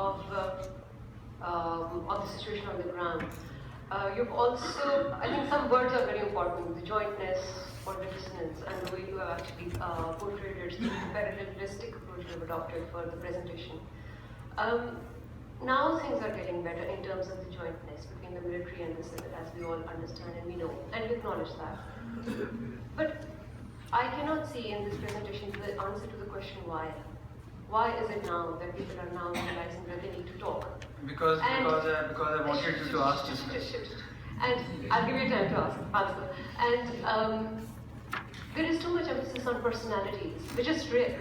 of the situation on the ground. You've also, I think some words are very important, the jointness or the dissonance, and the way you have actually portrayed it, the parallelistic approach you have adopted for the presentation. Now things are getting better in terms of the jointness between the military and the civil, as we all understand and we know, and we acknowledge that. But I cannot see in this presentation the answer to the question why. Why is it now that people are now realizing that they need to talk? Because I wanted you to ask this question. And I'll give you time to answer. And there is too much emphasis on personalities, which is real,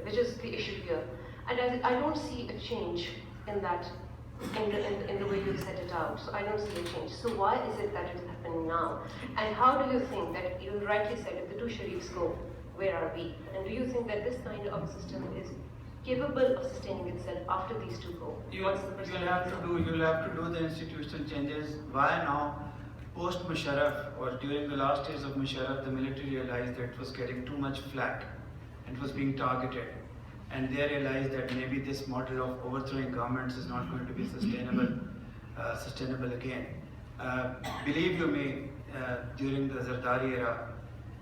which is the issue here. And I don't see a change in that, in the way you set it out. So I don't see a change. So why is it that it is happening now? And how do you think that, you rightly said, if the two Sharifs go, where are we? And do you think that this kind of a system is capable of sustaining itself after these two go? You'll have to do the institutional changes. Why now? Post Musharraf, or during the last days of Musharraf, the military realized that it was getting too much flack and was being targeted. And they realized that maybe this model of overthrowing governments is not going to be sustainable again. Believe you me, during the Zardari era,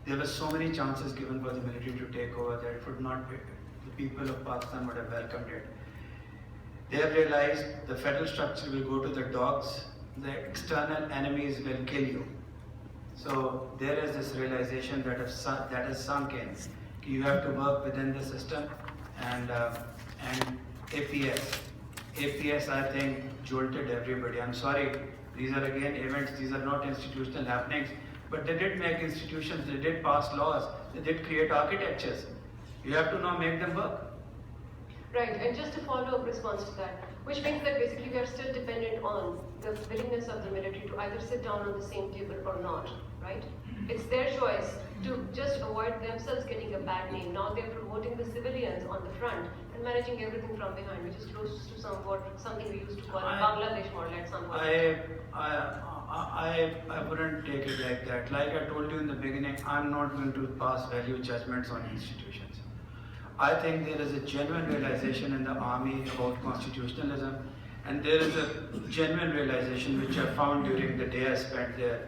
there were so many chances given for the military to take over that it would not be, the people of Pakistan would have welcomed it. They have realized the federal structure will go to the dogs, the external enemies will kill you. So there is this realization that has sunk in. You have to work within the system, and APS I think jolted everybody. I'm sorry, these are again events, these are not institutional happenings, but they did make institutions, they did pass laws, they did create architectures. You have to now make them work. Right, and just a follow-up response to that, which means that basically we are still dependent on the willingness of the military to either sit down on the same table or not, right? It's their choice to just avoid themselves getting a bad name. Now they're promoting the civilians on the front and managing everything from behind, which is close to something we used to call Bangladesh model at some point. I wouldn't take it like that. Like I told you in the beginning, I'm not going to pass value judgments on institutions. I think there is a genuine realization in the army about constitutionalism, and there is a genuine realization which I found during the day I spent there,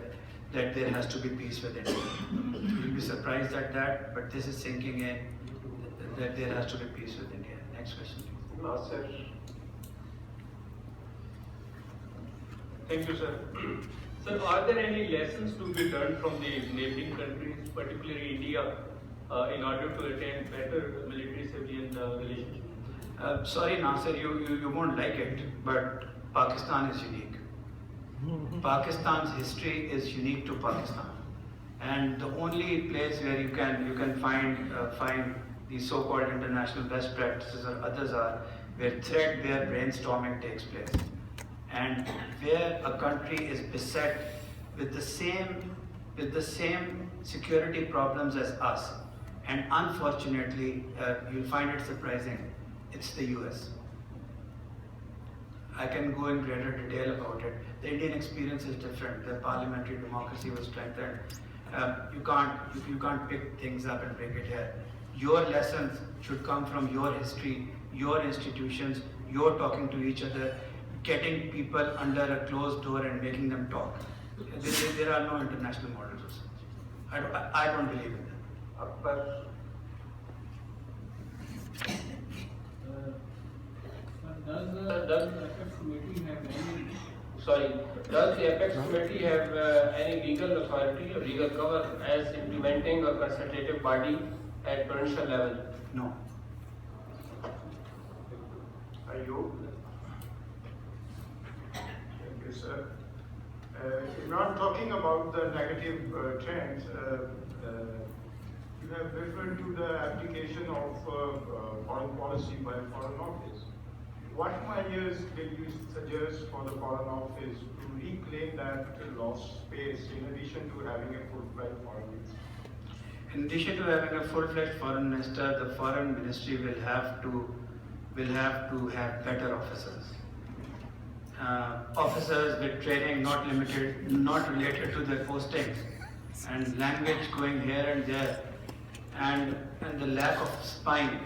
that there has to be peace with India. You'll be surprised at that, but this is sinking in, that there has to be peace with India. Next question, please. Sir. Thank you, sir. Sir, are there any lessons to be learned from the neighboring countries, particularly India, in order to attain better military-civilian relationship? Sorry, Nasser, you won't like it, but Pakistan is unique. Pakistan's history is unique to Pakistan, and the only place where you can find these so-called international best practices or others are where threadbare brainstorming takes place, and where a country is beset with the same security problems as us. And unfortunately, you'll find it surprising, it's the US. I can go in greater detail about it. The Indian experience is different. The parliamentary democracy was strengthened. You can't pick things up and bring it here. Your lessons should come from your history, your institutions, your talking to each other, getting people under a closed door and making them talk. There are no international models of such. I don't believe in that. Does the Apex Committee have any legal authority or legal cover as implementing a consultative body at provincial level? No. Are you? Thank you, sir. Imran, talking about the negative trends, you have referred to the application of foreign policy by Foreign Office. What measures will you suggest for the Foreign Office to reclaim that lost space in addition to having a full-fledged foreign minister? In addition to having a full-fledged foreign minister, the foreign ministry will have to have better officers. Officers with training not related to their postings, and language going here and there, and the lack of spine.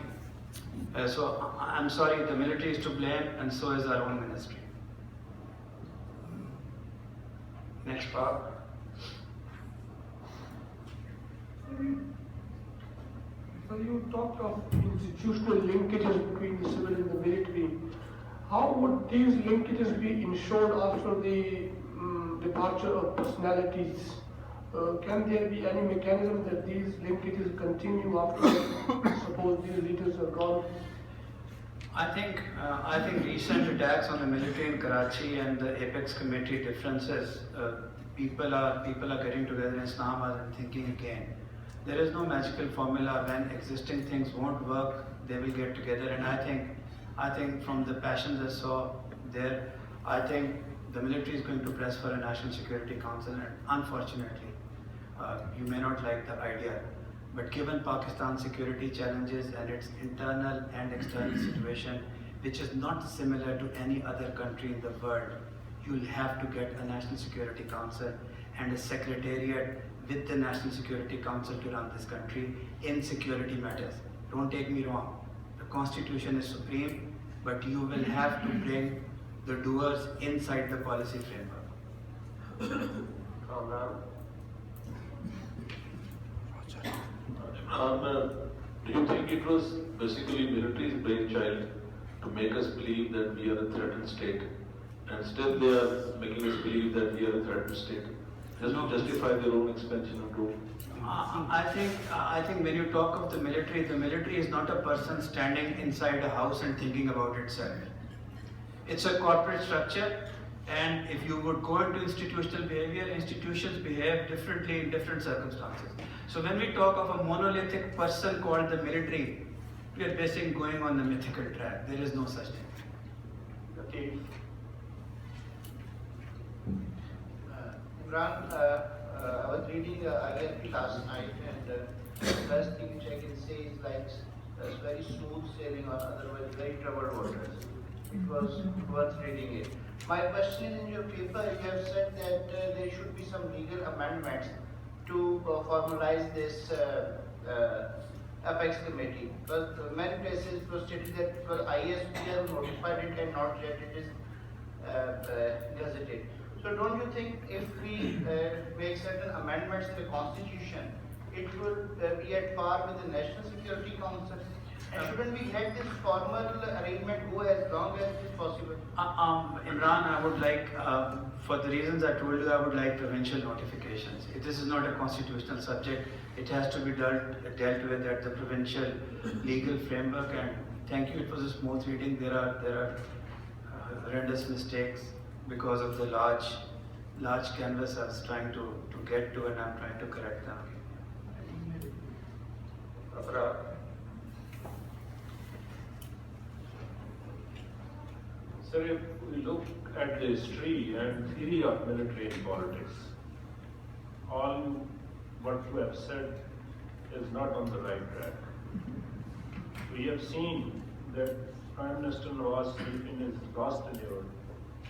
So I'm sorry, the military is to blame, and so is our own ministry. Next part. So you talked of institutional linkages between the civil and the military. How would these linkages be ensured after the departure of personalities? Can there be any mechanism that these linkages continue after, suppose these leaders are gone? I think recent attacks on the military in Karachi and the Apex Committee differences, people are getting together in Islamabad and thinking again. There is no magical formula. When existing things won't work, they will get together. And I think from the passions I saw there, I think the military is going to press for a National Security Council. And unfortunately, you may not like the idea, but given Pakistan's security challenges and its internal and external situation, which is not similar to any other country in the world, you'll have to get a National Security Council and a secretariat with the National Security Council to run this country in security matters. Don't take me wrong. The Constitution is supreme, but you will have to bring the doers inside the policy framework. Do you think it was basically military's brainchild to make us believe that we are a threatened state, and still they are making us believe that we are a threatened state, just to justify their own expansion of rule? I think when you talk of the military is not a person standing inside a house and thinking about itself. It's a corporate structure, and if you would go into institutional behavior, institutions behave differently in different circumstances. So when we talk of a monolithic person called the military, we are basically going on the mythical track. There is no such thing. Okay. Imran, I was reading IRP last night, and the first thing which I can say is like it's very smooth sailing on otherwise very troubled waters. It was worth reading it. My question is, in your paper, you have said that there should be some legal amendments to formalize this Apex Committee. But many places it was stated that ISPR notified it and not yet it is gazetted. So don't you think if we make certain amendments in the Constitution, it will be at par with the National Security Council? And shouldn't we let this formal arrangement go as long as it is possible? Imran, I would like, for the reasons I told you, I would like provincial notifications. This is not a constitutional subject. It has to be dealt with at the provincial legal framework. And thank you, it was a smooth reading. There are horrendous mistakes because of the large canvas I was trying to get to, and I'm trying to correct them. Sir, if we look at the history and theory of military in politics, all what you have said is not on the right track. We have seen that Prime Minister Nawaz Sharif in his last tenure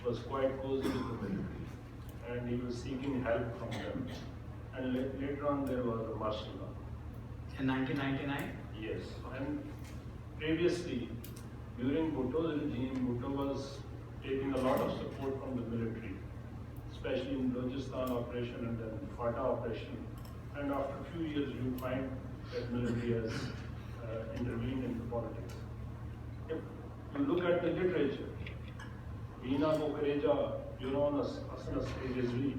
was quite cozy with the military, and he was seeking help from them. And later on there was a martial law. In 1999? Yes, and previously, during Bhutto's regime, Bhutto was taking a lot of support from the military, especially in Balochistan operation and then Fata operation. And after a few years, you find that military has intervened in the politics. If you look at the literature, Veena Mokareja, Yunus, Asnas Ejazvi,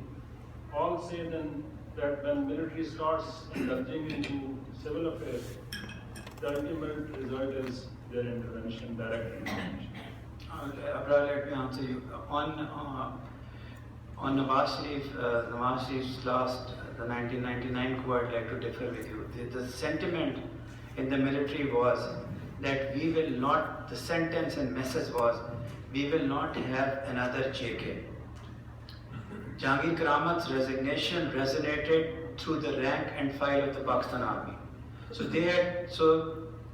all say then that when military starts indulging into civil affairs, the ultimate result is their intervention, direct intervention. Abrar, let me answer you. On Nawaz Sharif's last, the 1999 coup, I'd like to differ with you. The sentiment in the military was that we will not, the sentence and message was, we will not have another JK. Jahangir Karamat's resignation resonated through the rank and file of the Pakistan Army. So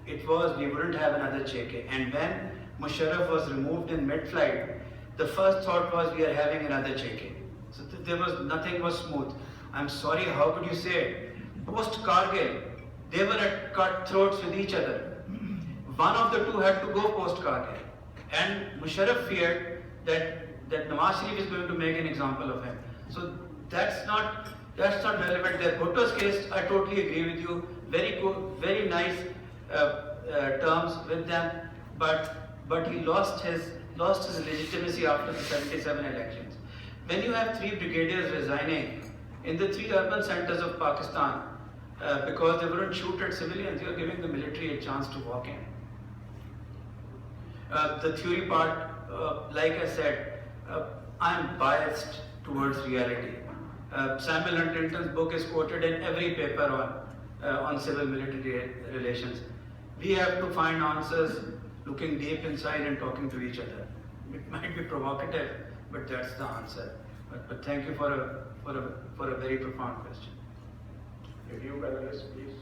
it was, we wouldn't have another JK. And when Musharraf was removed in mid-flight, the first thought was we are having another JK. So nothing was smooth. I'm sorry, how could you say it? Post-Kargil, they were at cutthroats with each other. one of the two had to go post-Kargil. And Musharraf feared that Nawaz Sharif is going to make an example of him. So that's not relevant there. Bhutto's case, I totally agree with you. Very good, very nice terms with them, but he lost his legitimacy after the 77 elections. When you have 3 brigadiers resigning in the 3 urban centers of Pakistan because they wouldn't shoot at civilians, you are giving the military a chance to walk in. The theory part, like I said, I am biased towards reality. Samuel Huntington's book is quoted in every paper on civil-military relations. We have to find answers looking deep inside and talking to each other. It might be provocative, but that's the answer. But thank you for a very profound question. Review panelists, please.